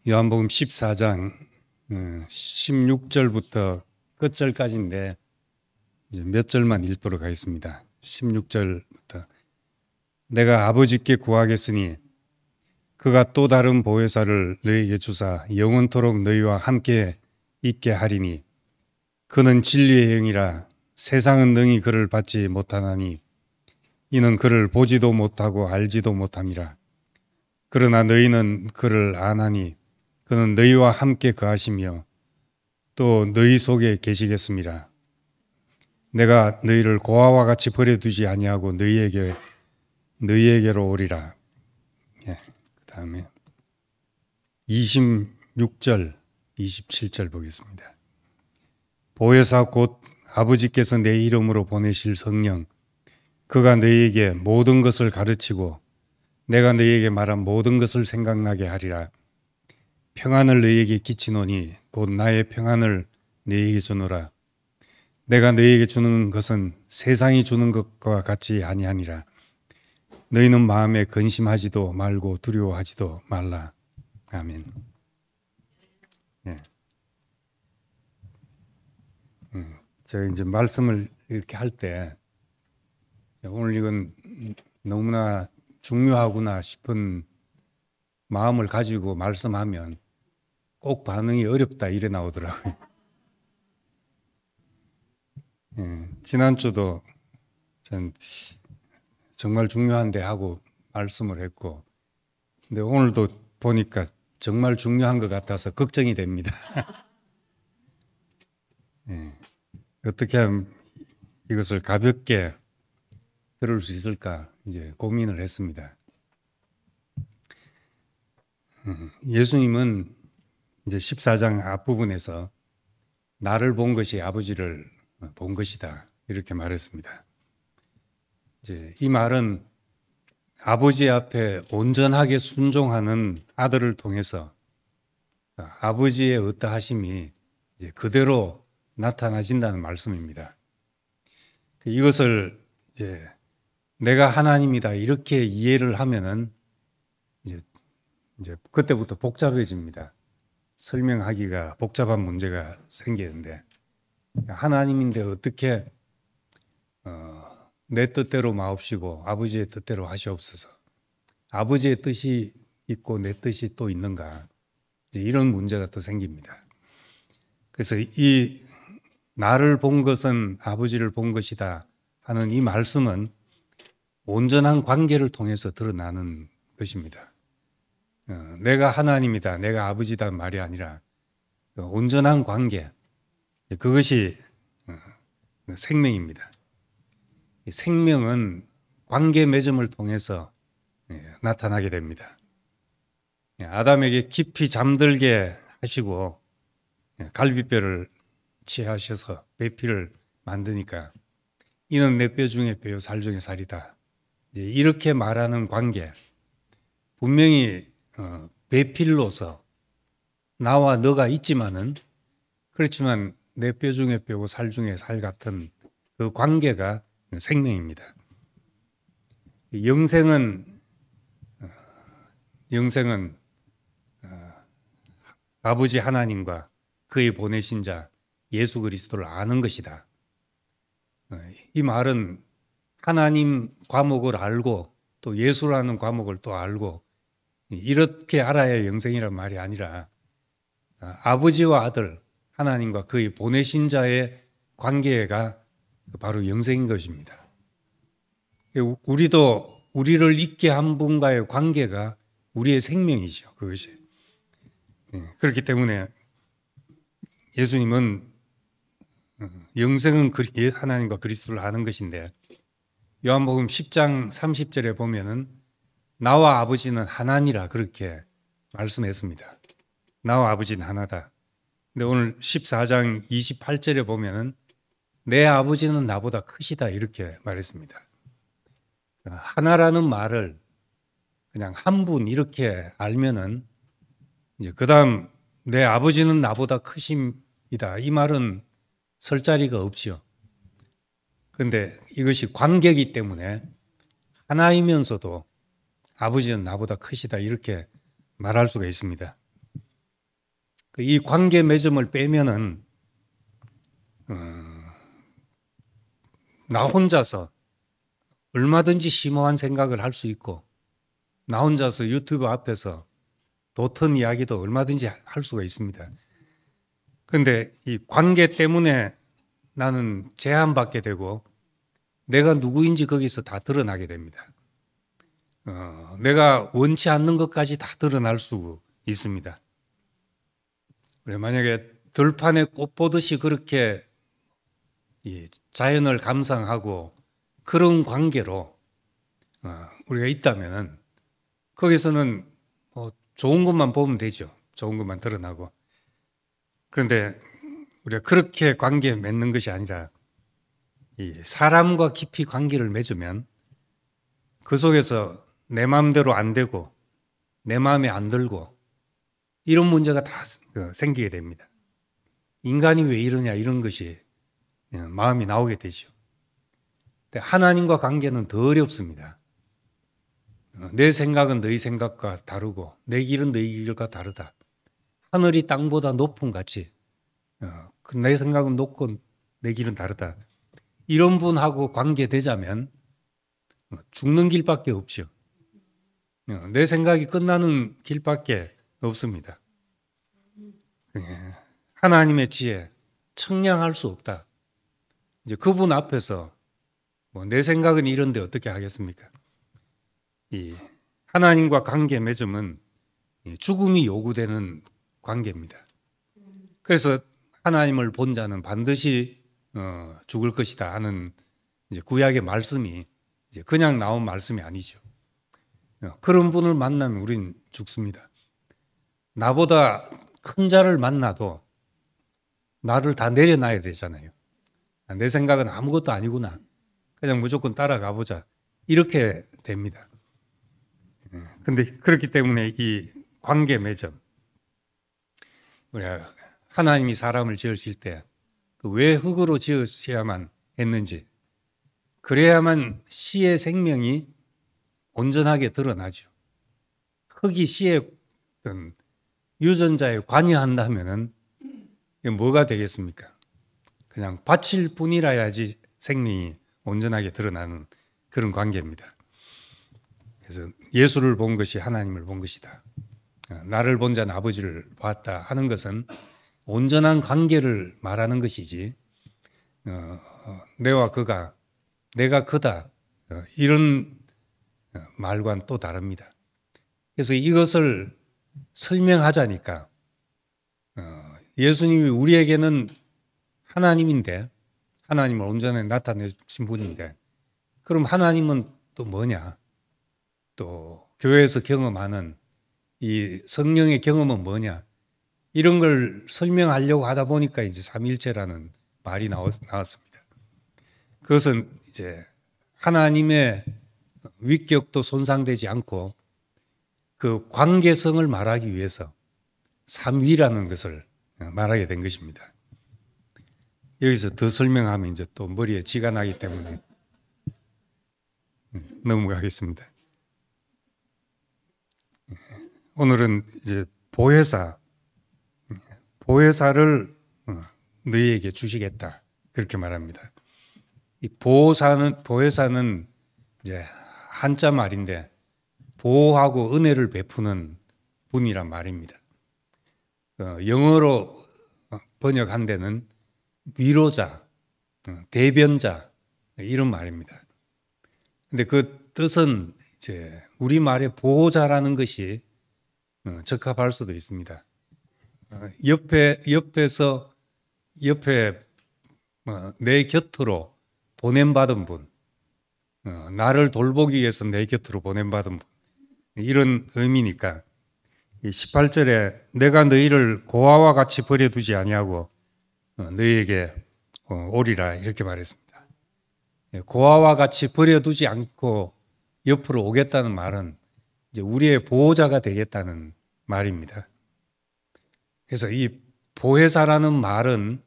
요한복음 14장 16절부터 끝절까지인데 이제 몇 절만 읽도록 하겠습니다. 16절부터 내가 아버지께 구하겠으니 그가 또 다른 보혜사를 너희에게 주사 영원토록 너희와 함께 있게 하리니 그는 진리의 영이라 세상은 능히 그를 받지 못하나니 이는 그를 보지도 못하고 알지도 못함이라. 그러나 너희는 그를 아나니 그는 너희와 함께 거하시며 또 너희 속에 계시겠습니다. 내가 너희를 고아와 같이 버려두지 아니하고 너희에게로 오리라. 그 다음에 26절, 27절 보겠습니다. 보혜사 곧 아버지께서 내 이름으로 보내실 성령, 그가 너희에게 모든 것을 가르치고 내가 너희에게 말한 모든 것을 생각나게 하리라. 평안을 너희에게 끼치노니 곧 나의 평안을 너희에게 주노라. 내가 너희에게 주는 것은 세상이 주는 것과 같이 아니하니라. 너희는 마음에 근심하지도 말고 두려워하지도 말라. 아멘. 네. 제가 이제 말씀을 이렇게 할 때 오늘 이건 너무나 중요하구나 싶은 마음을 가지고 말씀하면 꼭 반응이 어렵다 이래 나오더라고요. 지난주도 전 정말 중요한데 하고 말씀을 했고, 근데 오늘도 보니까 정말 중요한 것 같아서 걱정이 됩니다. 어떻게 하면 이것을 가볍게 들을 수 있을까 이제 고민을 했습니다. 예수님은 이제 14장 앞부분에서 나를 본 것이 아버지를 본 것이다 이렇게 말했습니다. 이제 이 말은 아버지 앞에 온전하게 순종하는 아들을 통해서 아버지의 어떠하심이 이제 그대로 나타나진다는 말씀입니다. 이것을 이제 내가 하나님이다 이렇게 이해를 하면은 이제 그때부터 복잡해집니다. 설명하기가 복잡한 문제가 생기는데, 하나님인데 어떻게 내 뜻대로 마옵시고 아버지의 뜻대로 하시옵소서, 아버지의 뜻이 있고 내 뜻이 또 있는가, 이런 문제가 또 생깁니다. 그래서 이 나를 본 것은 아버지를 본 것이다 하는 이 말씀은 온전한 관계를 통해서 드러나는 것입니다. 내가 하나님이다, 내가 아버지다 말이 아니라 온전한 관계, 그것이 생명입니다. 생명은 관계 맺음을 통해서 나타나게 됩니다. 아담에게 깊이 잠들게 하시고 갈비뼈를 취하셔서 배피를 만드니까 이는 내 뼈 중에 뼈요 살 중에 살이다, 이렇게 말하는 관계, 분명히 배필로서 나와 너가 있지만은, 그렇지만 내 뼈 중에 뼈고 살 중에 살 같은 그 관계가 생명입니다. 영생은 아버지 하나님과 그의 보내신 자 예수 그리스도를 아는 것이다. 이 말은 하나님 과목을 알고 또 예수라는 과목을 또 알고 이렇게 알아야 영생이란 말이 아니라 아버지와 아들 하나님과 그의 보내신 자의 관계가 바로 영생인 것입니다. 우리도 우리를 있게 한 분과의 관계가 우리의 생명이죠. 그것이. 그렇기 때문에 예수님은 영생은 하나님과 그리스도를 아는 것인데, 요한복음 10장 30절에 보면은 나와 아버지는 하나니라 그렇게 말씀했습니다. 나와 아버지는 하나다. 근데 오늘 14장 28절에 보면은 내 아버지는 나보다 크시다 이렇게 말했습니다. 하나라는 말을 그냥 한 분 이렇게 알면은 이제 그다음 내 아버지는 나보다 크심이다 이 말은 설 자리가 없지요. 그런데 이것이 관계이기 때문에 하나이면서도 아버지는 나보다 크시다 이렇게 말할 수가 있습니다. 이 관계 맺음을 빼면은 나 혼자서 얼마든지 심오한 생각을 할 수 있고, 나 혼자서 유튜브 앞에서 도턴 이야기도 얼마든지 할 수가 있습니다. 그런데 이 관계 때문에 나는 제한받게 되고 내가 누구인지 거기서 다 드러나게 됩니다. 내가 원치 않는 것까지 다 드러날 수 있습니다. 만약에 들판에 꽃 보듯이 그렇게 이 자연을 감상하고 그런 관계로 우리가 있다면 거기서는 뭐 좋은 것만 보면 되죠. 좋은 것만 드러나고. 그런데 우리가 그렇게 관계 맺는 것이 아니라 이 사람과 깊이 관계를 맺으면 그 속에서 내 마음대로 안 되고 내 마음에 안 들고 이런 문제가 다 생기게 됩니다. 인간이 왜 이러냐 이런 것이 마음이 나오게 되죠. 근데 하나님과 관계는 더 어렵습니다. 내 생각은 너희 생각과 다르고 내 길은 너희 길과 다르다. 하늘이 땅보다 높은 같이 내 생각은 높고 내 길은 다르다. 이런 분하고 관계되자면 죽는 길밖에 없죠. 내 생각이 끝나는 길밖에 없습니다. 하나님의 지혜 청량할 수 없다. 이제 그분 앞에서 내 생각은 이런데 어떻게 하겠습니까? 이 하나님과 관계 맺음은 죽음이 요구되는 관계입니다. 그래서 하나님을 본 자는 반드시 죽을 것이다 하는 이제 구약의 말씀이 이제 그냥 나온 말씀이 아니죠. 그런 분을 만나면 우린 죽습니다. 나보다 큰 자를 만나도 나를 다 내려놔야 되잖아요. 내 생각은 아무것도 아니구나. 그냥 무조건 따라가 보자. 이렇게 됩니다. 근데 그렇기 때문에 이 관계 맺음, 우리가 하나님이 사람을 지으실 때 왜 흙으로 지으셔야만 했는지, 그래야만 씨의 생명이 온전하게 드러나죠. 흙이 씨의 유전자에 관여한다면은 이게 뭐가 되겠습니까? 그냥 바칠 뿐이라야지 생명이 온전하게 드러나는 그런 관계입니다. 그래서 예수를 본 것이 하나님을 본 것이다. 나를 본 자는 아버지를 봤다 하는 것은 온전한 관계를 말하는 것이지 내와 그가 내가 그다 이런 말과는 또 다릅니다. 그래서 이것을 설명하자니까 예수님이 우리에게는 하나님인데 하나님을 온전히 나타내신 분인데 그럼 하나님은 또 뭐냐? 또 교회에서 경험하는 이 성령의 경험은 뭐냐? 이런 걸 설명하려고 하다 보니까 이제 삼위일체라는 말이 나왔습니다. 그것은 이제 하나님의 위격도 손상되지 않고 그 관계성을 말하기 위해서 삼위라는 것을 말하게 된 것입니다. 여기서 더 설명하면 이제 또 머리에 쥐가 나기 때문에 넘어가겠습니다. 오늘은 이제 보혜사를 너희에게 주시겠다 그렇게 말합니다. 이 보혜사는 이제 한자 말인데 보호하고 은혜를 베푸는 분이란 말입니다. 영어로 번역한 데는 위로자, 대변자 이런 말입니다. 근데 그 뜻은 이제 우리말의 보호자라는 것이 적합할 수도 있습니다. 옆에 내 곁으로 보냄받은 분, 나를 돌보기 위해서 내 곁으로 보냄받은 분 이런 의미니까 18절에 내가 너희를 고아와 같이 버려두지 아니하고 너희에게 오리라 이렇게 말했습니다. 고아와 같이 버려두지 않고 옆으로 오겠다는 말은 이제 우리의 보호자가 되겠다는 말입니다. 그래서 이 보혜사라는 말은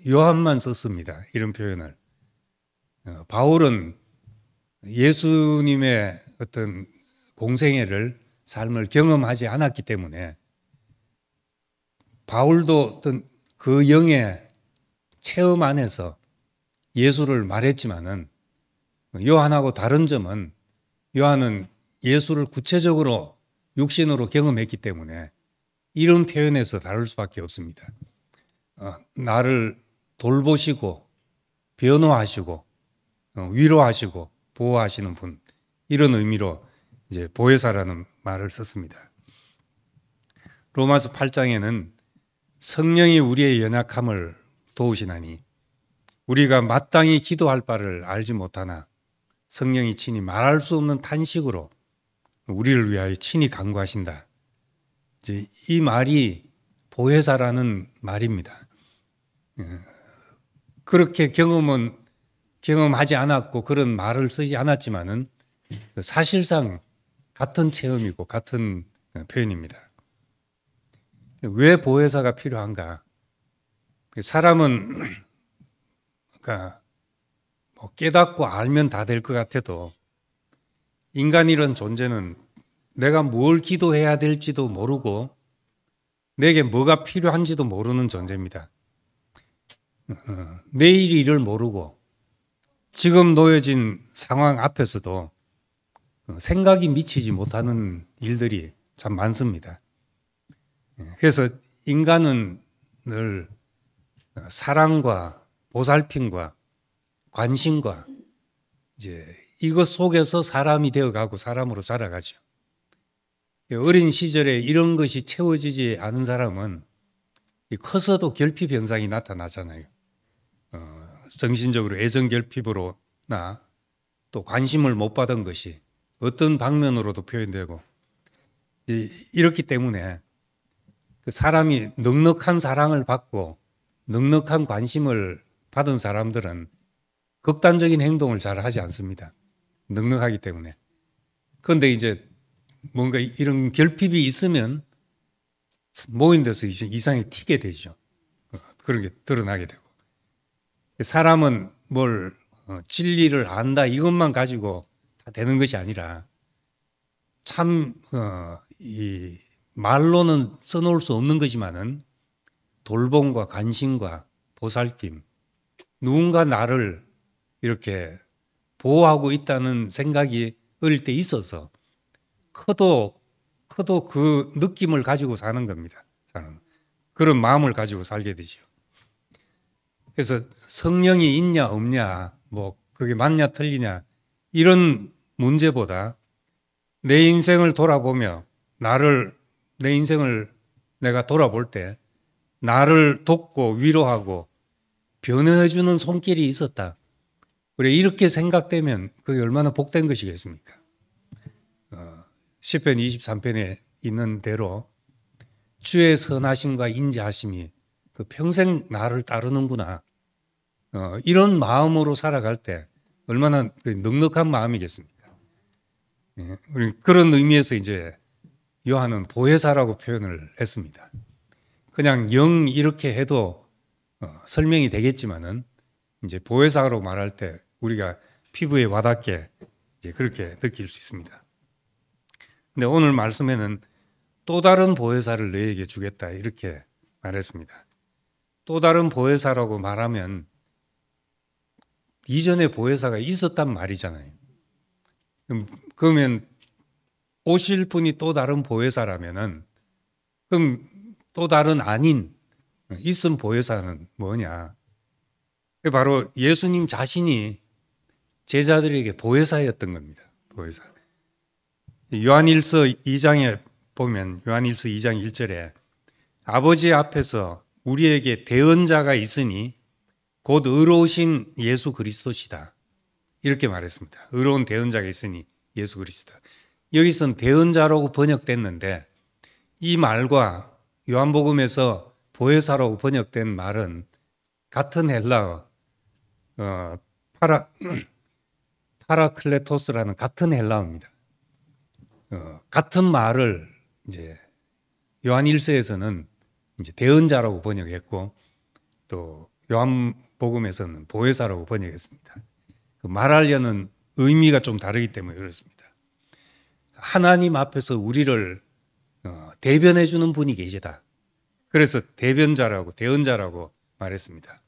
요한만 썼습니다. 이런 표현을. 바울은 예수님의 어떤 공생애를 삶을 경험하지 않았기 때문에 바울도 어떤 그 영의 체험 안에서 예수를 말했지만은 요한하고 다른 점은 요한은 예수를 구체적으로 육신으로 경험했기 때문에 이런 표현에서 다룰 수밖에 없습니다. 나를 돌보시고 변호하시고 위로하시고 보호하시는 분, 이런 의미로 이제 보혜사라는 말을 썼습니다. 로마서 8장에는 성령이 우리의 연약함을 도우시나니 우리가 마땅히 기도할 바를 알지 못하나 성령이 친히 말할 수 없는 탄식으로 우리를 위하여 친히 간구하신다. 이제 이 말이 보혜사라는 말입니다. 그렇게 경험하지 않았고 그런 말을 쓰지 않았지만은 사실상 같은 체험이고 같은 표현입니다. 왜 보혜사가 필요한가? 사람은 그러니까 뭐 깨닫고 알면 다 될 것 같아도 인간이란 존재는 내가 뭘 기도해야 될지도 모르고 내게 뭐가 필요한지도 모르는 존재입니다. 내일 일을 모르고 지금 놓여진 상황 앞에서도 생각이 미치지 못하는 일들이 참 많습니다. 그래서 인간은 늘 사랑과 보살핌과 관심과 이제 이것 속에서 사람이 되어가고 사람으로 자라가죠. 어린 시절에 이런 것이 채워지지 않은 사람은 커서도 결핍 현상이 나타나잖아요. 정신적으로 애정 결핍으로나 또 관심을 못 받은 것이 어떤 방면으로도 표현되고 이렇기 때문에 그 사람이 넉넉한 사랑을 받고 넉넉한 관심을 받은 사람들은 극단적인 행동을 잘 하지 않습니다. 넉넉하기 때문에. 그런데 이제 뭔가 이런 결핍이 있으면 모인 데서 이상이 튀게 되죠. 그런 게 드러나게 되고. 사람은 뭘 진리를 안다 이것만 가지고 다 되는 것이 아니라 참 이 말로는 써놓을 수 없는 것이지만은 돌봄과 관심과 보살핌, 누군가 나를 이렇게 보호하고 있다는 생각이 어릴 때 있어서 커도 그 느낌을 가지고 사는 겁니다. 그런 마음을 가지고 살게 되죠. 그래서 성령이 있냐 없냐, 뭐 그게 맞냐 틀리냐 이런 문제보다 내 인생을 돌아보며 내 인생을 내가 돌아볼 때 나를 돕고 위로하고 변호해주는 손길이 있었다. 우리 이렇게 생각되면 그게 얼마나 복된 것이겠습니까? 시편 23편에 있는 대로 주의 선하심과 인자하심이 그 평생 나를 따르는구나. 이런 마음으로 살아갈 때 얼마나 넉넉한 마음이겠습니까? 우리 그런 의미에서 이제 요한은 보혜사라고 표현을 했습니다. 그냥 영 이렇게 해도 설명이 되겠지만은 이제 보혜사로 말할 때 우리가 피부에 와닿게 이제 그렇게 느낄 수 있습니다. 근데 오늘 말씀에는 또 다른 보혜사를 너에게 주겠다 이렇게 말했습니다. 또 다른 보혜사라고 말하면 이전에 보혜사가 있었단 말이잖아요. 그러면 오실 분이 또 다른 보혜사라면은 그럼 또 다른 아닌 있은 보혜사는 뭐냐? 바로 예수님 자신이 제자들에게 보혜사였던 겁니다. 보혜사. 요한일서 2장에 보면 요한일서 2장 1절에 아버지 앞에서 우리에게 대언자가 있으니 곧 의로우신 예수 그리스도시다. 이렇게 말했습니다. 의로운 대언자가 있으니 예수 그리스도다. 여기서는 대언자라고 번역됐는데 이 말과 요한복음에서 보혜사라고 번역된 말은 같은 헬라어 파라클레토스라는 같은 헬라어입니다. 같은 말을 이제 요한일서에서는 이제 대언자라고 번역했고 또 요한복음에서는 보혜사라고 번역했습니다. 그 말하려는 의미가 좀 다르기 때문에 그렇습니다. 하나님 앞에서 우리를 대변해 주는 분이 계시다. 그래서 대변자라고 대언자라고 말했습니다.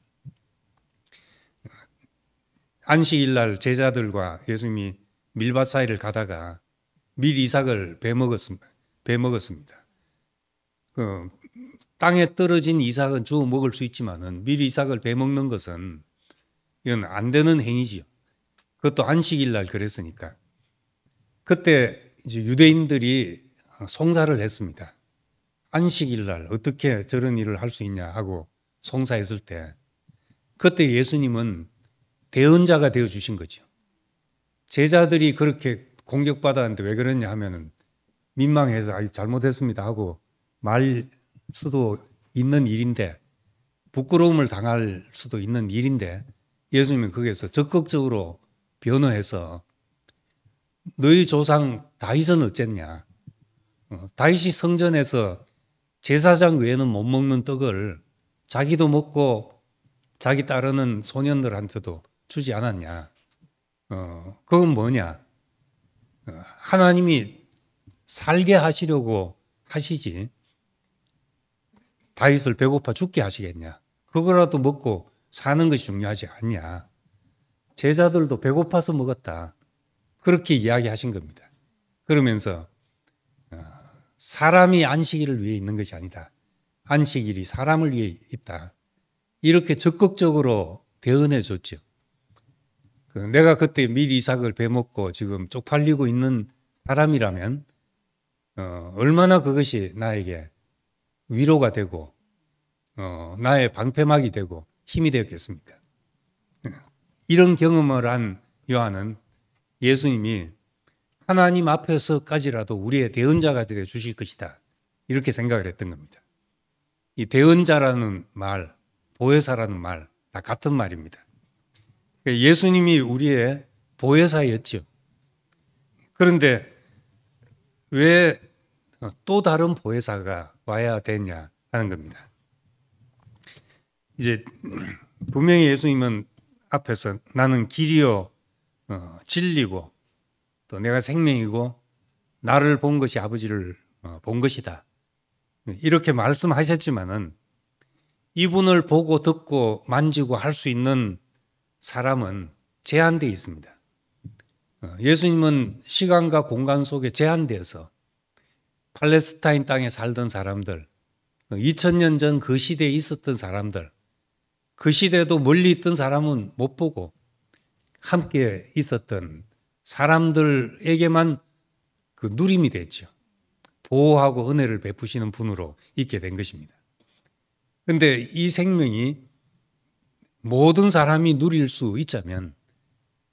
안식일 날 제자들과 예수님이 밀밭 사이를 가다가 밀 이삭을 베먹었습니다. 땅에 떨어진 이삭은 주워 먹을 수 있지만은 밀 이삭을 베먹는 것은 이건 안 되는 행위지요. 그것도 안식일 날 그랬으니까. 그때 이제 유대인들이 송사를 했습니다. 안식일 날 어떻게 저런 일을 할 수 있냐 하고 송사했을 때 그때 예수님은 대언자가 되어 주신 거죠. 제자들이 그렇게 공격받았는데 왜 그러냐 하면은 민망해서 잘못했습니다 하고 말 수도 있는 일인데, 부끄러움을 당할 수도 있는 일인데 예수님은 거기에서 적극적으로 변호해서 너희 조상 다윗은 어쨌냐, 다윗이 성전에서 제사장 외에는 못 먹는 떡을 자기도 먹고 자기 따르는 소년들한테도 주지 않았냐. 그건 뭐냐. 하나님이 살게 하시려고 하시지 다윗을 배고파 죽게 하시겠냐. 그거라도 먹고 사는 것이 중요하지 않냐. 제자들도 배고파서 먹었다. 그렇게 이야기하신 겁니다. 그러면서 사람이 안식일을 위해 있는 것이 아니다. 안식일이 사람을 위해 있다. 이렇게 적극적으로 대언해 줬죠. 내가 그때 밀 이삭을 베먹고 지금 쪽팔리고 있는 사람이라면 얼마나 그것이 나에게 위로가 되고 나의 방패막이 되고 힘이 되었겠습니까? 이런 경험을 한 요한은 예수님이 하나님 앞에서까지라도 우리의 대언자가 되어 주실 것이다, 이렇게 생각을 했던 겁니다. 이 대언자라는 말, 보혜사라는 말 다 같은 말입니다. 예수님이 우리의 보혜사였죠. 그런데 왜 또 다른 보혜사가 와야 되냐 하는 겁니다. 이제 분명히 예수님은 앞에서 나는 길이요 진리고 또 내가 생명이고 나를 본 것이 아버지를 본 것이다, 이렇게 말씀하셨지만은 이분을 보고 듣고 만지고 할 수 있는 사람은 제한되어 있습니다. 예수님은 시간과 공간 속에 제한되어서 팔레스타인 땅에 살던 사람들, 2000년 전 그 시대에 있었던 사람들, 그 시대에도 멀리 있던 사람은 못 보고 함께 있었던 사람들에게만 그 누림이 됐죠. 보호하고 은혜를 베푸시는 분으로 있게 된 것입니다. 그런데 이 생명이 모든 사람이 누릴 수 있자면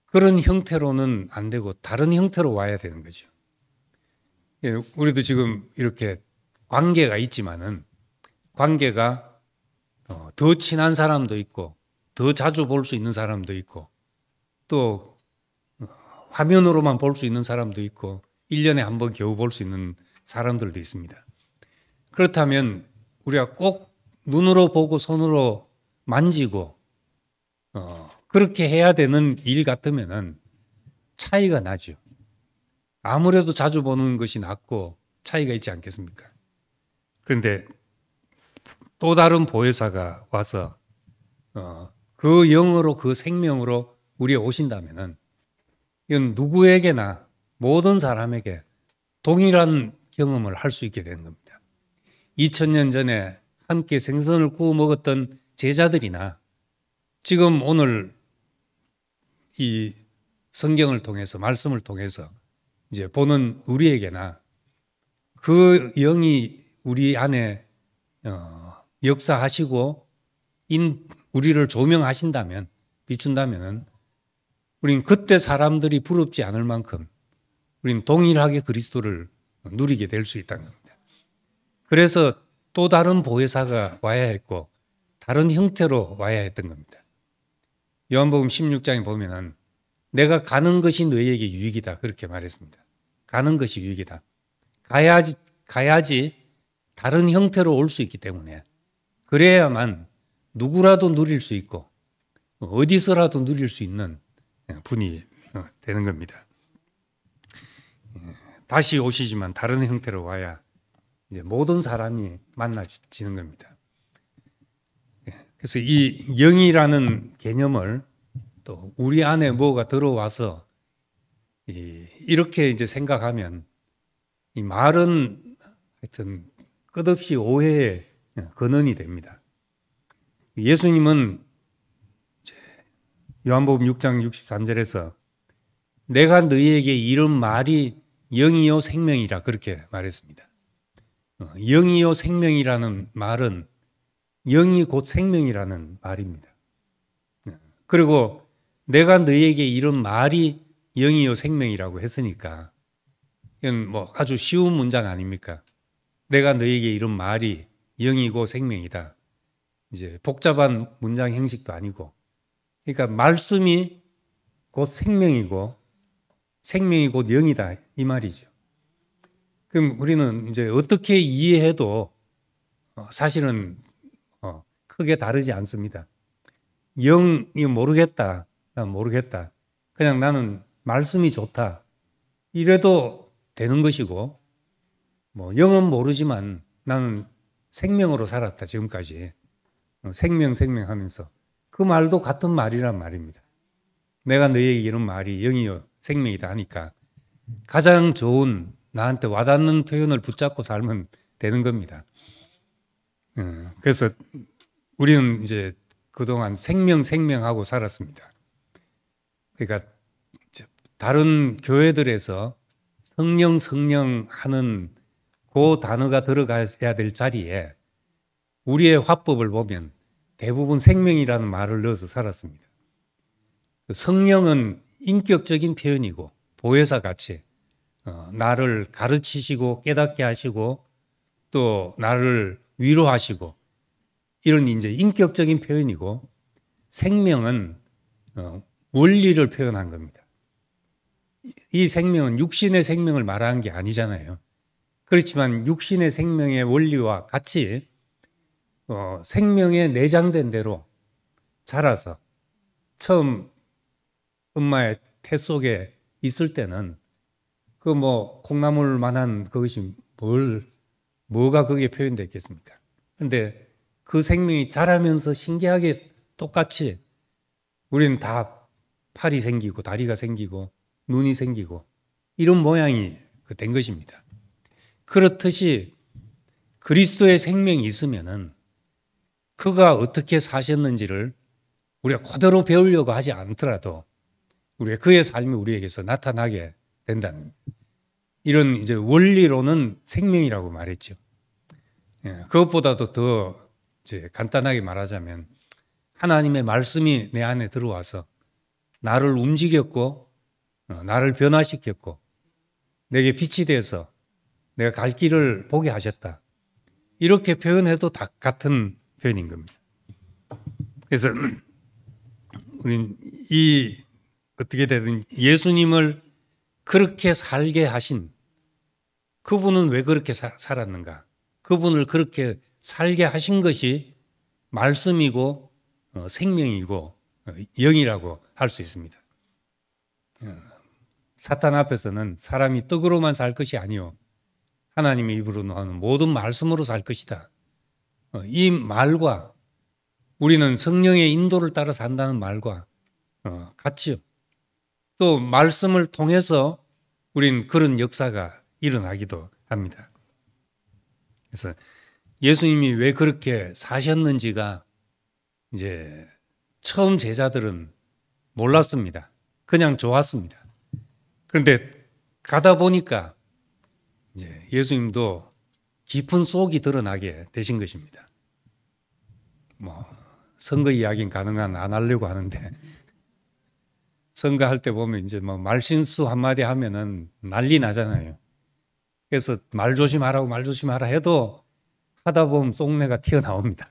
그런 형태로는 안 되고 다른 형태로 와야 되는 거죠. 우리도 지금 이렇게 관계가 있지만은 관계가 더 친한 사람도 있고 더 자주 볼 수 있는 사람도 있고 또 화면으로만 볼 수 있는 사람도 있고 1년에 한 번 겨우 볼 수 있는 사람들도 있습니다. 그렇다면 우리가 꼭 눈으로 보고 손으로 만지고 그렇게 해야 되는 일 같으면은 차이가 나죠. 아무래도 자주 보는 것이 낫고 차이가 있지 않겠습니까? 그런데 또 다른 보혜사가 와서 그 영으로 그 생명으로 우리에 오신다면은 이건 누구에게나 모든 사람에게 동일한 경험을 할 수 있게 되는 겁니다. 2000년 전에 함께 생선을 구워 먹었던 제자들이나 지금 오늘 이 성경을 통해서 말씀을 통해서 이제 보는 우리에게나 그 영이 우리 안에 역사하시고 우리를 조명하신다면, 비춘다면은 우린 그때 사람들이 부럽지 않을 만큼 우린 동일하게 그리스도를 누리게 될 수 있다는 겁니다. 그래서 또 다른 보혜사가 와야 했고 다른 형태로 와야 했던 겁니다. 요한복음 16장에 보면은 내가 가는 것이 너희에게 유익이다, 그렇게 말했습니다. 가는 것이 유익이다. 가야지 다른 형태로 올 수 있기 때문에, 그래야만 누구라도 누릴 수 있고 어디서라도 누릴 수 있는 분이 되는 겁니다. 다시 오시지만 다른 형태로 와야 이제 모든 사람이 만나지는 겁니다. 그래서 이 영이라는 개념을 또 우리 안에 뭐가 들어와서 이렇게 이제 생각하면 이 말은 하여튼 끝없이 오해의 근원이 됩니다. 예수님은 요한복음 6장 63절에서 내가 너희에게 이런 말이 영이요 생명이라 그렇게 말했습니다. 영이요 생명이라는 말은 영이 곧 생명이라는 말입니다. 그리고 내가 너희에게 이런 말이 영이요 생명이라고 했으니까 이건 뭐 아주 쉬운 문장 아닙니까? 내가 너희에게 이런 말이 영이고 생명이다. 이제 복잡한 문장 형식도 아니고, 그러니까 말씀이 곧 생명이고 생명이 곧 영이다 이 말이죠. 그럼 우리는 이제 어떻게 이해해도 사실은 크게 다르지 않습니다. 영이 모르겠다, 난 모르겠다. 그냥 나는 말씀이 좋다. 이래도 되는 것이고, 뭐 영은 모르지만 나는 생명으로 살았다 지금까지. 생명 하면서 그 말도 같은 말이란 말입니다. 내가 너희에게 이런 말이 영이요 생명이다 하니까 가장 좋은 나한테 와닿는 표현을 붙잡고 살면 되는 겁니다. 그래서 우리는 이제 그동안 생명하고 살았습니다. 그러니까 다른 교회들에서 성령 하는 그 단어가 들어가야 될 자리에 우리의 화법을 보면 대부분 생명이라는 말을 넣어서 살았습니다. 성령은 인격적인 표현이고 보혜사 같이 나를 가르치시고 깨닫게 하시고 또 나를 위로하시고 이런 이제 인격적인 표현이고, 생명은 원리를 표현한 겁니다. 이 생명은 육신의 생명을 말하는 게 아니잖아요. 그렇지만 육신의 생명의 원리와 같이 생명에 내장된 대로 자라서 처음 엄마의 태 속에 있을 때는 그 뭐 콩나물만한 그것이 뭐가 거기에 표현됐겠습니까? 근데 그 생명이 자라면서 신기하게 똑같이 우리는 다 팔이 생기고 다리가 생기고 눈이 생기고 이런 모양이 된 것입니다. 그렇듯이 그리스도의 생명이 있으면은 그가 어떻게 사셨는지를 우리가 그대로 배우려고 하지 않더라도 우리가 그의 삶이 우리에게서 나타나게 된다는 이런 이제 원리로는 생명이라고 말했죠. 그것보다도 더 이제 간단하게 말하자면 하나님의 말씀이 내 안에 들어와서 나를 움직였고 나를 변화시켰고 내게 빛이 돼서 내가 갈 길을 보게 하셨다. 이렇게 표현해도 다 같은 표현인 겁니다. 그래서 우린 이 어떻게 되든 예수님을 그렇게 살게 하신 그분은 왜 그렇게 살았는가? 그분을 그렇게 살게 하신 것이 말씀이고 생명이고 영이라고 할 수 있습니다. 사탄 앞에서는 사람이 떡으로만 살 것이 아니요 하나님의 입으로 나오는 모든 말씀으로 살 것이다. 이 말과 우리는 성령의 인도를 따라 산다는 말과 같지요. 또 말씀을 통해서 우린 그런 역사가 일어나기도 합니다. 그래서 예수님이 왜 그렇게 사셨는지가 이제 처음 제자들은 몰랐습니다. 그냥 좋았습니다. 그런데 가다 보니까 이제 예수님도 깊은 속이 드러나게 되신 것입니다. 뭐 선거 이야기는 가능한 안 하려고 하는데 선거할 때 보면 이제 뭐 말실수 한마디 하면은 난리 나잖아요. 그래서 말 조심하라 해도 하다 보면 쏙내가 튀어나옵니다.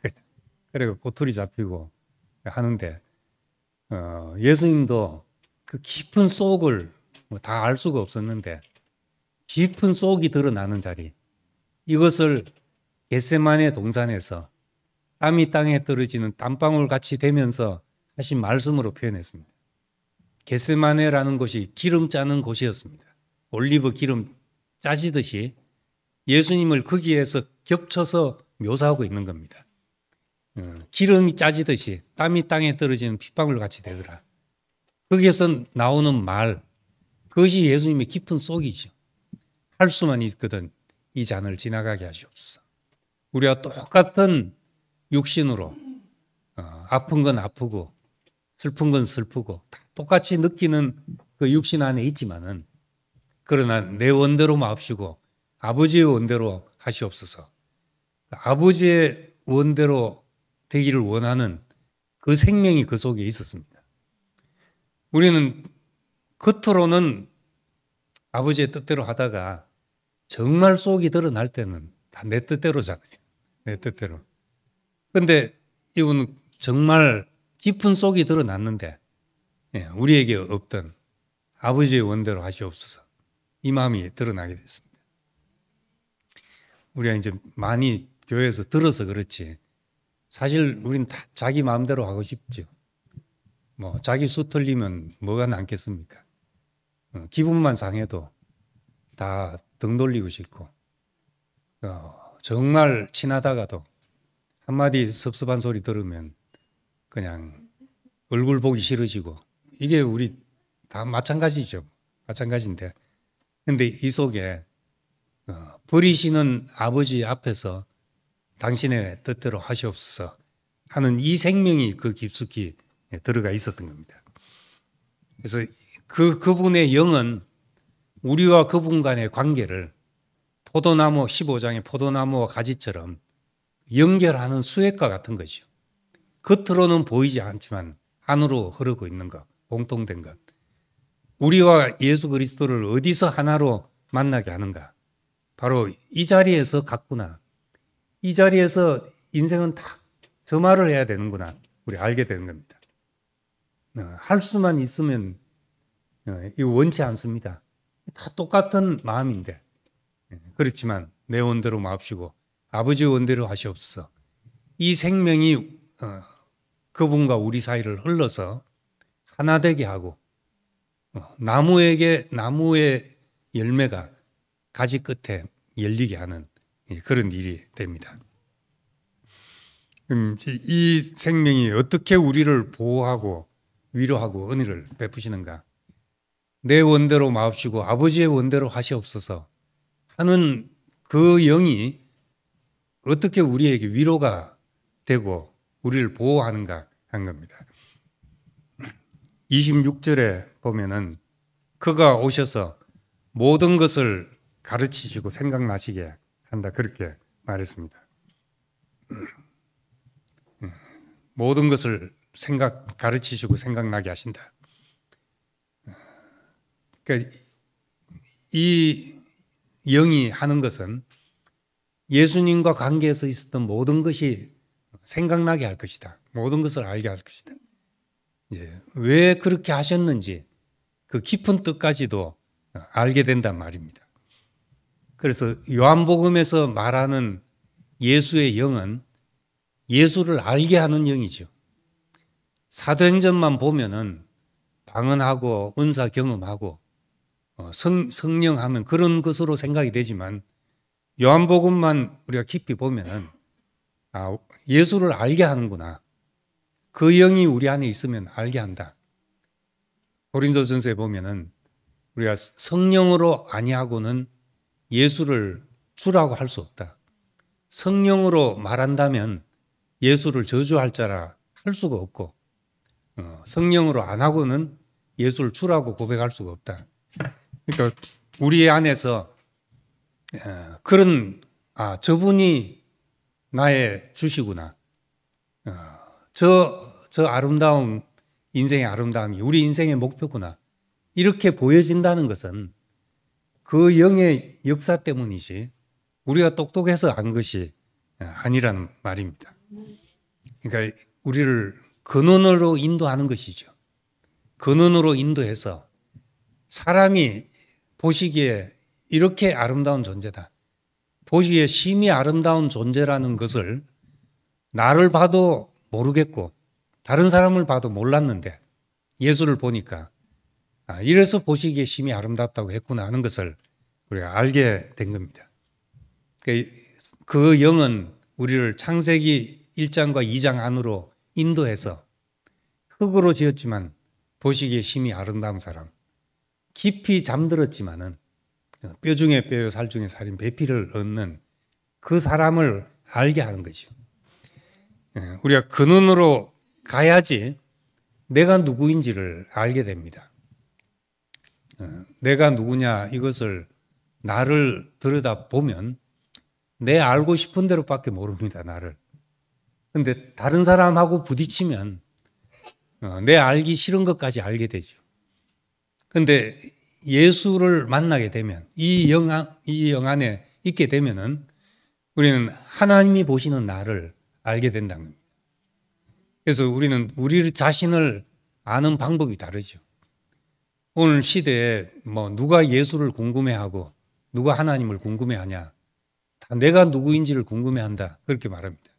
그리고 꼬투리 잡히고 하는데 예수님도 그 깊은 속을 다 알 수가 없었는데 깊은 속이 드러나는 자리, 이것을 겟세마네 동산에서 땀이 땅에 떨어지는 땀방울 같이 되면서 하신 말씀으로 표현했습니다. 겟세마네라는 곳이 기름 짜는 곳이었습니다. 올리브 기름 짜지듯이 예수님을 거기에서 겹쳐서 묘사하고 있는 겁니다. 기름이 짜지듯이 땀이 땅에 떨어지는 핏방울 같이 되더라. 거기에서 나오는 말, 그것이 예수님의 깊은 속이죠. 할 수만 있거든 이 잔을 지나가게 하시옵소서. 우리가 똑같은 육신으로 아픈 건 아프고 슬픈 건 슬프고 다 똑같이 느끼는 그 육신 안에 있지만은, 그러나 내 원대로 마옵시고 아버지의 원대로 하시옵소서. 아버지의 원대로 되기를 원하는 그 생명이 그 속에 있었습니다. 우리는 겉으로는 아버지의 뜻대로 하다가 정말 속이 드러날 때는 다 내 뜻대로잖아요. 내 뜻대로. 그런데 이분은 정말 깊은 속이 드러났는데 우리에게 없던 아버지의 원대로 하시옵소서, 이 마음이 드러나게 됐습니다. 우리가 이제 많이 교회에서 들어서 그렇지 사실 우리는 다 자기 마음대로 하고 싶죠. 뭐 자기 수 틀리면 뭐가 남겠습니까? 기분만 상해도 다 등 돌리고 싶고, 정말 친하다가도 한마디 섭섭한 소리 들으면 그냥 얼굴 보기 싫어지고, 이게 우리 다 마찬가지죠. 마찬가지인데, 근데 이 속에 버리시는 아버지 앞에서 당신의 뜻대로 하시옵소서 하는 이 생명이 그 깊숙이 들어가 있었던 겁니다. 그래서 그분의 영은 우리와 그분 간의 관계를 포도나무 15장의 포도나무와 가지처럼 연결하는 수액과 같은 거죠. 겉으로는 보이지 않지만 안으로 흐르고 있는 것, 공통된 것. 우리와 예수 그리스도를 어디서 하나로 만나게 하는가? 바로 이 자리에서 같구나. 이 자리에서 인생은 다 저 말을 해야 되는구나. 우리 알게 되는 겁니다. 할 수만 있으면 이거 원치 않습니다. 다 똑같은 마음인데, 그렇지만 내 원대로 마옵시고 아버지 원대로 하시옵소서. 이 생명이 그분과 우리 사이를 흘러서 하나 되게 하고, 나무의 열매가 가지 끝에 열리게 하는 그런 일이 됩니다. 이 생명이 어떻게 우리를 보호하고 위로하고 은혜를 베푸시는가? 내 원대로 마옵시고 아버지의 원대로 하시옵소서 하는 그 영이 어떻게 우리에게 위로가 되고 우리를 보호하는가 한 겁니다. 26절에 보면은 그가 오셔서 모든 것을 가르치시고 생각나시게 한다, 그렇게 말했습니다. 모든 것을 가르치시고 생각나게 하신다. 그러니까 이 영이 하는 것은 예수님과 관계에서 있었던 모든 것이 생각나게 할 것이다. 모든 것을 알게 할 것이다. 이제 왜 그렇게 하셨는지 그 깊은 뜻까지도 알게 된단 말입니다. 그래서 요한복음에서 말하는 예수의 영은 예수를 알게 하는 영이죠. 사도행전만 보면은 방언하고 은사 경험하고 성령 하면 그런 것으로 생각이 되지만, 요한복음만 우리가 깊이 보면은 예수를 알게 하는구나. 그 영이 우리 안에 있으면 알게 한다. 고린도전서에 보면은 우리가 성령으로 아니하고는 예수를 주라고 할 수 없다. 성령으로 말한다면 예수를 저주할 자라 할 수가 없고, 성령으로 안 하고는 예수를 주라고 고백할 수가 없다. 그러니까 우리 안에서 그런 저분이 나의 주시구나. 저 아름다운 인생의 아름다움이 우리 인생의 목표구나. 이렇게 보여진다는 것은 그 영의 역사 때문이지 우리가 똑똑해서 안 것이 아니라는 말입니다. 그러니까 우리를 근원으로 인도하는 것이죠. 근원으로 인도해서 사람이 보시기에 이렇게 아름다운 존재다, 보시기에 심히 아름다운 존재라는 것을 나를 봐도 모르겠고 다른 사람을 봐도 몰랐는데 예수를 보니까 이래서 보시기에 심히 아름답다고 했구나 하는 것을 우리가 알게 된 겁니다. 그 영은 우리를 창세기 1장과 2장 안으로 인도해서 흙으로 지었지만 보시기에 심히 아름다운 사람, 깊이 잠들었지만은 뼈 중에 뼈요 살 중에 살인 배피를 얻는 그 사람을 알게 하는 거죠. 우리가 그 눈으로 가야지 내가 누구인지를 알게 됩니다. 내가 누구냐 이것을 나를 들여다보면 내 알고 싶은 대로밖에 모릅니다. 나를. 근데 다른 사람하고 부딪히면 내 알기 싫은 것까지 알게 되죠. 근데 예수를 만나게 되면 이 영 안에 있게 되면은 우리는 하나님이 보시는 나를 알게 된다는 겁니다. 그래서 우리는 우리 자신을 아는 방법이 다르죠. 오늘 시대에 누가 예수를 궁금해하고 누가 하나님을 궁금해하냐, 다 내가 누구인지를 궁금해한다 그렇게 말합니다.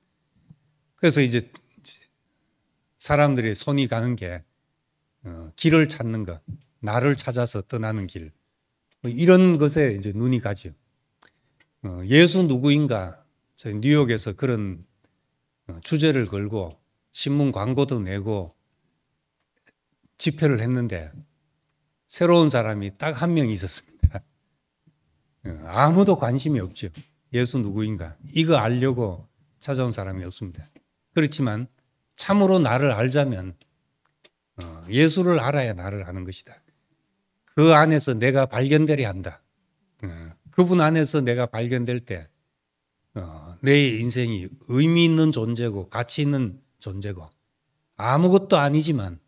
그래서 이제 사람들의 손이 가는 게 길을 찾는 것, 나를 찾아서 떠나는 길, 이런 것에 이제 눈이 가죠. 예수 누구인가? 저희 뉴욕에서 그런 주제를 걸고 신문 광고도 내고 집회를 했는데 새로운 사람이 딱 한 명 있었습니다. 아무도 관심이 없죠. 예수 누구인가? 이거 알려고 찾아온 사람이 없습니다. 그렇지만 참으로 나를 알자면 예수를 알아야 나를 아는 것이다. 그 안에서 내가 발견되려 한다. 그분 안에서 내가 발견될 때 내 인생이 의미 있는 존재고 가치 있는 존재고 아무것도 아니지만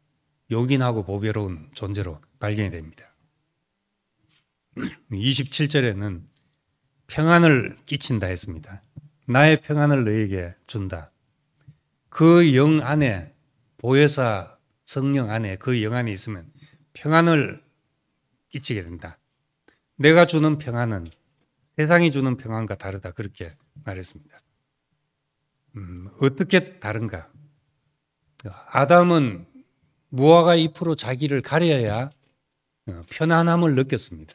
요긴하고 보배로운 존재로 발견이 됩니다. 27절에는 평안을 끼친다 했습니다. 나의 평안을 너에게 준다. 그 영 안에, 보혜사 성령 안에, 그 영 안에 있으면 평안을 끼치게 된다. 내가 주는 평안은 세상이 주는 평안과 다르다. 그렇게 말했습니다. 어떻게 다른가? 아담은 무화과 잎으로 자기를 가려야 편안함을 느꼈습니다.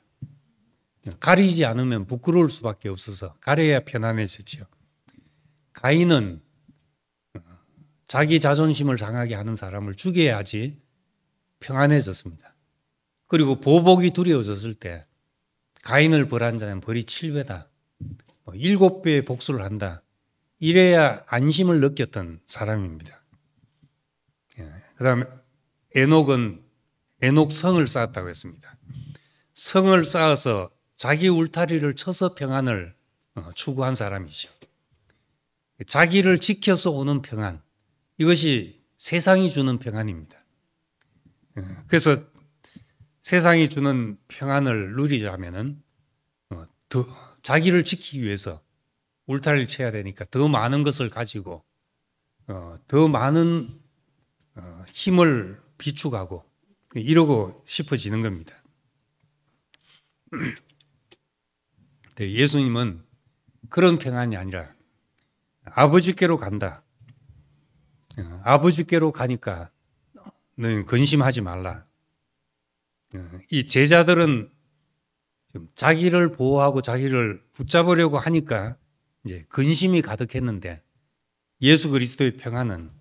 가리지 않으면 부끄러울 수밖에 없어서 가려야 편안해졌죠. 가인은 자기 자존심을 상하게 하는 사람을 죽여야지 평안해졌습니다. 그리고 보복이 두려워졌을 때 가인을 벌한 자는 벌이 7배다. 7배의 복수를 한다. 이래야 안심을 느꼈던 사람입니다. 그 다음에 에녹은 에녹성을 쌓았다고 했습니다. 성을 쌓아서 자기 울타리를 쳐서 평안을 추구한 사람이죠. 자기를 지켜서 오는 평안, 이것이 세상이 주는 평안입니다. 그래서 세상이 주는 평안을 누리려면은 더 자기를 지키기 위해서 울타리를 쳐야 되니까 더 많은 것을 가지고 더 많은 힘을 비축하고 이러고 싶어지는 겁니다. 예수님은 그런 평안이 아니라 아버지께로 간다. 아버지께로 가니까 너는 근심하지 말라. 이 제자들은 자기를 보호하고 자기를 붙잡으려고 하니까 이제 근심이 가득했는데 예수 그리스도의 평안은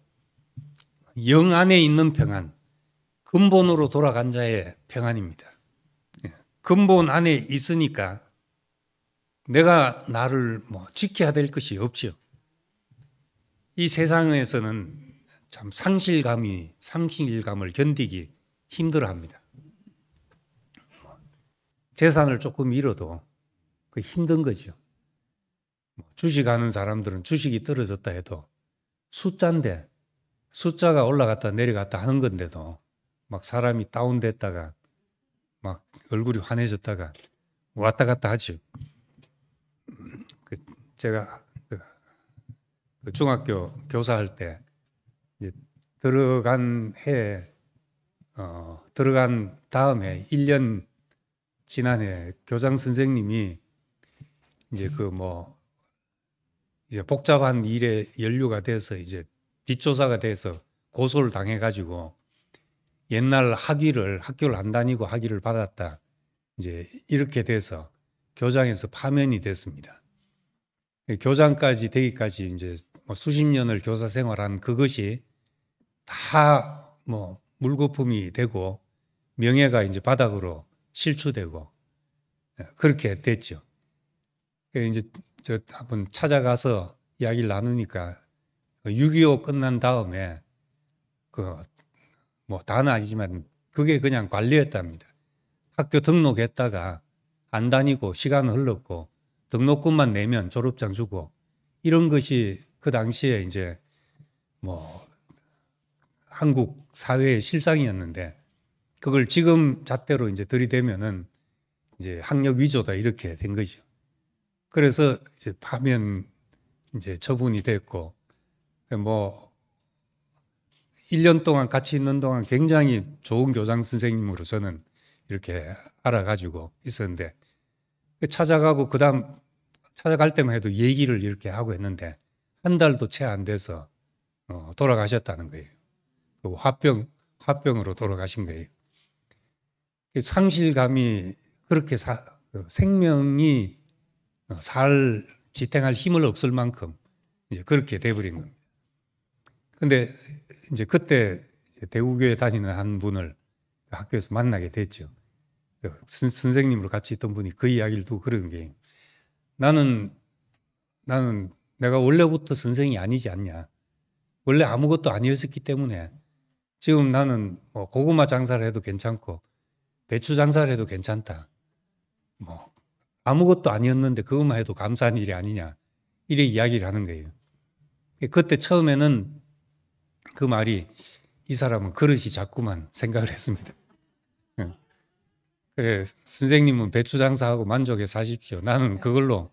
영 안에 있는 평안, 근본으로 돌아간 자의 평안입니다. 근본 안에 있으니까 내가 나를 지켜야 될 것이 없지요. 이 세상에서는 참 상실감을 견디기 힘들어합니다. 재산을 조금 잃어도 그 힘든 거죠. 주식하는 사람들은 주식이 떨어졌다 해도 숫자인데 숫자가 올라갔다 내려갔다 하는 건데도 막 사람이 다운됐다가 막 얼굴이 환해졌다가 왔다 갔다 하죠. 제가 중학교 교사할 때 들어간 다음에 1년 지난 해 교장 선생님이 이제 이제 복잡한 일에 연루가 돼서 이제 뒷조사가 돼서 고소를 당해가지고 옛날 학교를 안 다니고 학위를 받았다. 이제 이렇게 돼서 교장에서 파면이 됐습니다. 교장까지 되기까지 이제 뭐 수십 년을 교사 생활한 그것이 다 뭐 물거품이 되고 명예가 이제 바닥으로 실추되고 그렇게 됐죠. 이제 저 한번 찾아가서 이야기를 나누니까 6.25 끝난 다음에 그 뭐 다는 아니지만 그게 그냥 관리였답니다. 학교 등록했다가 안 다니고 시간은 흘렀고 등록금만 내면 졸업장 주고 이런 것이 그 당시에 이제 뭐 한국 사회의 실상이었는데 그걸 지금 잣대로 이제 들이대면은 이제 학력 위조다 이렇게 된 거죠. 그래서 이제 파면 이제 처분이 됐고 뭐 1년 동안 같이 있는 동안 굉장히 좋은 교장 선생님으로 저는 이렇게 알아가지고 있었는데 찾아가고 그다음 찾아갈 때만 해도 얘기를 이렇게 하고 했는데 한 달도 채 안 돼서 돌아가셨다는 거예요. 그 화병으로 돌아가신 거예요. 상실감이 그렇게 생명이 지탱할 힘을 없을 만큼 이제 그렇게 돼버린 겁니다. 근데 이제 그때 대구교회 다니는 한 분을 학교에서 만나게 됐죠. 선생님으로 같이 있던 분이 그 이야기를 두고 그런 게 나는 내가 원래부터 선생이 아니지 않냐. 원래 아무것도 아니었기 때문에 지금 나는 뭐 고구마 장사를 해도 괜찮고 배추 장사를 해도 괜찮다. 뭐 아무것도 아니었는데 그것만 해도 감사한 일이 아니냐. 이래 이야기를 하는 거예요. 그때 처음에는 그 말이 이 사람은 그릇이 자꾸만 생각을 했습니다. 그래, 선생님은 배추 장사하고 만족해 사십시오. 나는 그걸로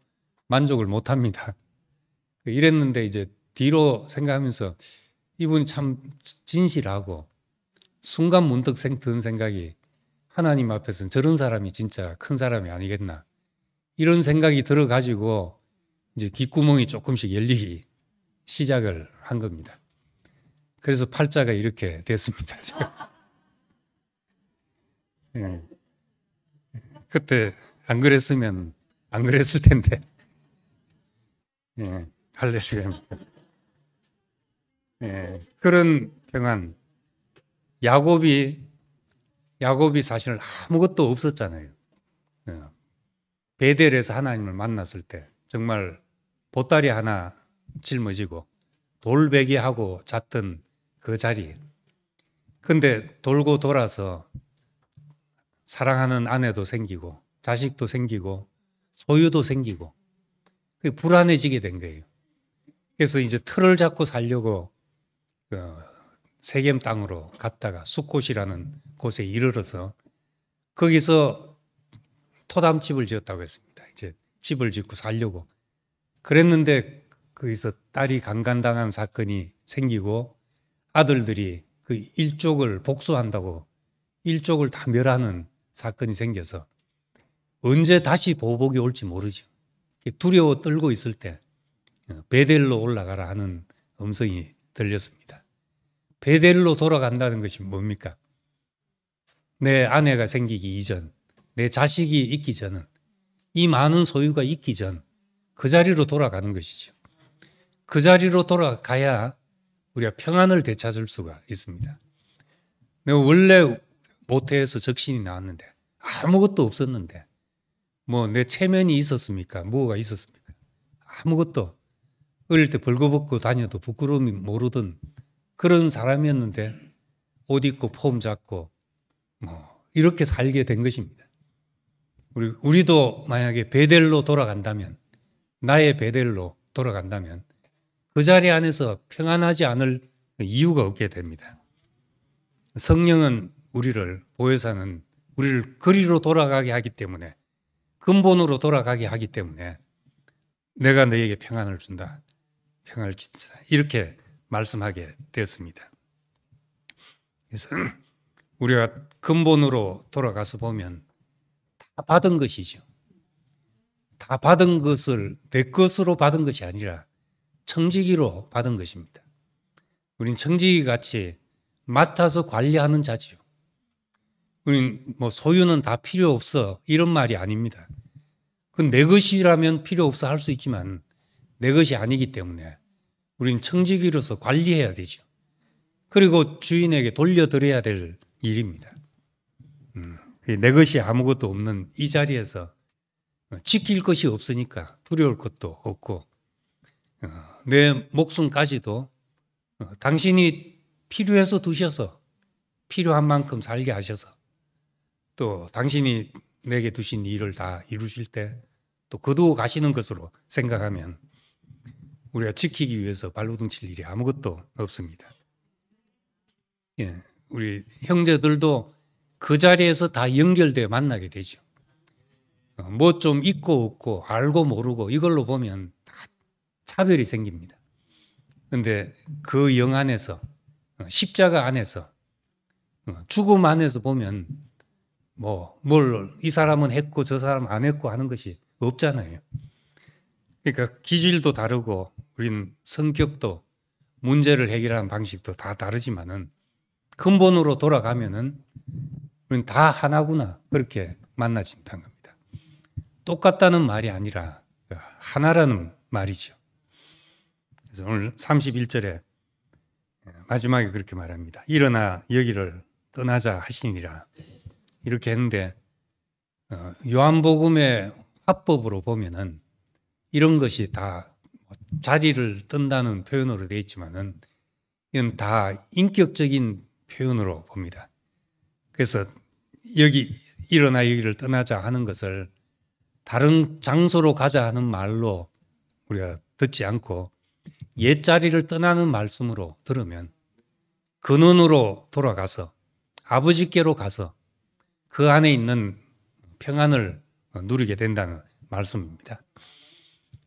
만족을 못 합니다. 이랬는데 이제 뒤로 생각하면서 이분이 참 진실하고 순간 문득 든 생각이 하나님 앞에서는 저런 사람이 진짜 큰 사람이 아니겠나. 이런 생각이 들어가지고 이제 귓구멍이 조금씩 열리기 시작을 한 겁니다. 그래서 팔자가 이렇게 됐습니다. 네. 그때 안 그랬으면 안 그랬을 텐데. 네. 할렐루야. 네. 그런 평안. 야곱이 사실 아무것도 없었잖아요. 네. 베델에서 하나님을 만났을 때 정말 보따리 하나 짊어지고 돌베개하고 잤던 그 자리. 근데 돌고 돌아서 사랑하는 아내도 생기고 자식도 생기고 소유도 생기고 불안해지게 된 거예요. 그래서 이제 틀을 잡고 살려고 세겜 땅으로 갔다가 숫곳이라는 곳에 이르러서 거기서 토담집을 지었다고 했습니다. 이제 집을 짓고 살려고 그랬는데 거기서 딸이 강간당한 사건이 생기고 아들들이 그 일족을 복수한다고 일족을 다 멸하는 사건이 생겨서 언제 다시 보복이 올지 모르죠. 두려워 떨고 있을 때 베델로 올라가라 하는 음성이 들렸습니다. 베델로 돌아간다는 것이 뭡니까? 내 아내가 생기기 이전, 내 자식이 있기 전은, 이 많은 소유가 있기 전 그 자리로 돌아가는 것이죠. 그 자리로 돌아가야 우리가 평안을 되찾을 수가 있습니다. 내가 원래 모태에서 적신이 나왔는데 아무것도 없었는데 뭐 내 체면이 있었습니까? 뭐가 있었습니까? 아무것도. 어릴 때 벌거벗고 다녀도 부끄러움이 모르던 그런 사람이었는데 옷 입고 폼 잡고 뭐 이렇게 살게 된 것입니다. 우리도 만약에 베델로 돌아간다면, 나의 베델로 돌아간다면 그 자리 안에서 평안하지 않을 이유가 없게 됩니다. 성령은 보혜사는 우리를 거리로 돌아가게 하기 때문에, 근본으로 돌아가게 하기 때문에 내가 너에게 평안을 준다. 평안을 끼친다. 이렇게 말씀하게 되었습니다. 그래서 우리가 근본으로 돌아가서 보면 다 받은 것이죠. 다 받은 것을 내 것으로 받은 것이 아니라 청지기로 받은 것입니다. 우린 청지기 같이 맡아서 관리하는 자지요. 우린 뭐 소유는 다 필요 없어 이런 말이 아닙니다. 그건 내 것이라면 필요 없어 할 수 있지만 내 것이 아니기 때문에 우리는 청지기로서 관리해야 되죠. 그리고 주인에게 돌려드려야 될 일입니다. 내 것이 아무것도 없는 이 자리에서 지킬 것이 없으니까 두려울 것도 없고, 내 목숨까지도 당신이 필요해서 두셔서 필요한 만큼 살게 하셔서 또 당신이 내게 두신 일을 다 이루실 때 또 거두어 가시는 것으로 생각하면 우리가 지키기 위해서 발버둥칠 일이 아무것도 없습니다. 예, 우리 형제들도 그 자리에서 다 연결되어 만나게 되죠. 뭐 좀 있고 없고 알고 모르고 이걸로 보면 다 차별이 생깁니다. 그런데 그 영 안에서, 십자가 안에서, 죽음 안에서 보면 뭘 이 사람은 했고 저 사람은 안 했고 하는 것이 없잖아요. 그러니까 기질도 다르고 우리는 성격도 문제를 해결하는 방식도 다 다르지만은 근본으로 돌아가면은 우리는 다 하나구나 그렇게 만나진다는 겁니다. 똑같다는 말이 아니라 하나라는 말이죠. 그래서 오늘 31절에 마지막에 그렇게 말합니다. 일어나 여기를 떠나자 하시니라 이렇게 했는데 요한복음의 화법으로 보면은 이런 것이 다 자리를 뜬다는 표현으로 되어 있지만은 이건 다 인격적인 표현으로 봅니다. 그래서 일어나 여기를 떠나자 하는 것을 다른 장소로 가자 하는 말로 우리가 듣지 않고 옛 자리를 떠나는 말씀으로 들으면 근원으로 돌아가서 아버지께로 가서 그 안에 있는 평안을 누리게 된다는 말씀입니다.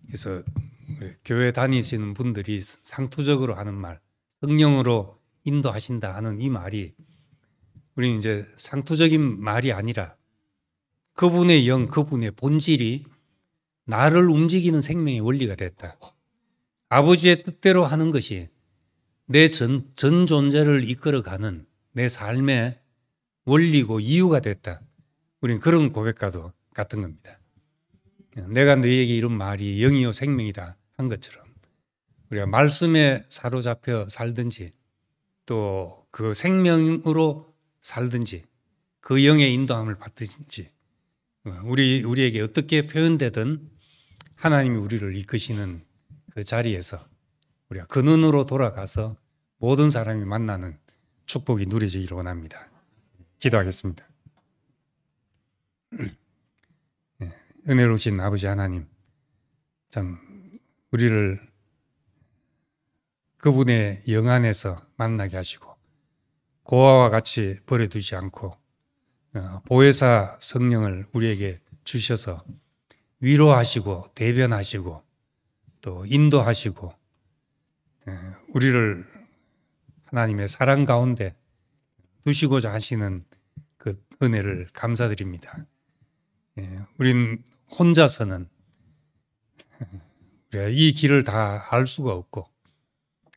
그래서 교회 다니시는 분들이 상투적으로 하는 말, 성령으로 인도하신다 하는 이 말이 우리는 이제 상투적인 말이 아니라 그분의 영, 그분의 본질이 나를 움직이는 생명의 원리가 됐다. 아버지의 뜻대로 하는 것이 내 전 존재를 이끌어가는 내 삶의 원리고 이유가 됐다. 우리는 그런 고백과도 같은 겁니다. 내가 너희에게 이런 말이 영이요 생명이다 한 것처럼 우리가 말씀에 사로잡혀 살든지 또 그 생명으로 살든지 그 영의 인도함을 받든지 우리에게 어떻게 표현되든 하나님이 우리를 이끄시는 그 자리에서 우리가 근원으로 돌아가서 모든 사람이 만나는 축복이 누려지기를 원합니다. 기도하겠습니다. 은혜로우신 아버지 하나님, 참 우리를 그분의 영 안에서 만나게 하시고 고아와 같이 버려두지 않고 보혜사 성령을 우리에게 주셔서 위로하시고 대변하시고 또 인도하시고 우리를 하나님의 사랑 가운데 두시고자 하시는 그 은혜를 감사드립니다. 우린 혼자서는 우리가 이 길을 다 알 수가 없고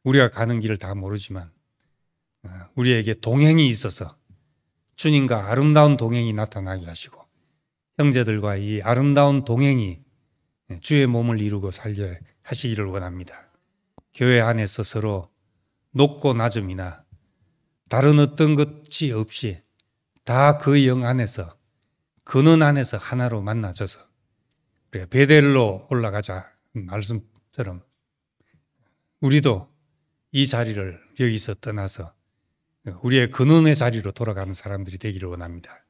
우리가 가는 길을 다 모르지만 우리에게 동행이 있어서 주님과 아름다운 동행이 나타나게 하시고 형제들과 이 아름다운 동행이 주의 몸을 이루고 살려 하시기를 원합니다. 교회 안에서 서로 높고 낮음이나 다른 어떤 것이 없이 다 그 영 안에서 근원 안에서 하나로 만나져서 우리가 베델로 올라가자 말씀처럼 우리도 이 자리를 여기서 떠나서 우리의 근원의 자리로 돌아가는 사람들이 되기를 원합니다.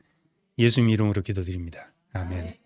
예수님 이름으로 기도드립니다. 아멘.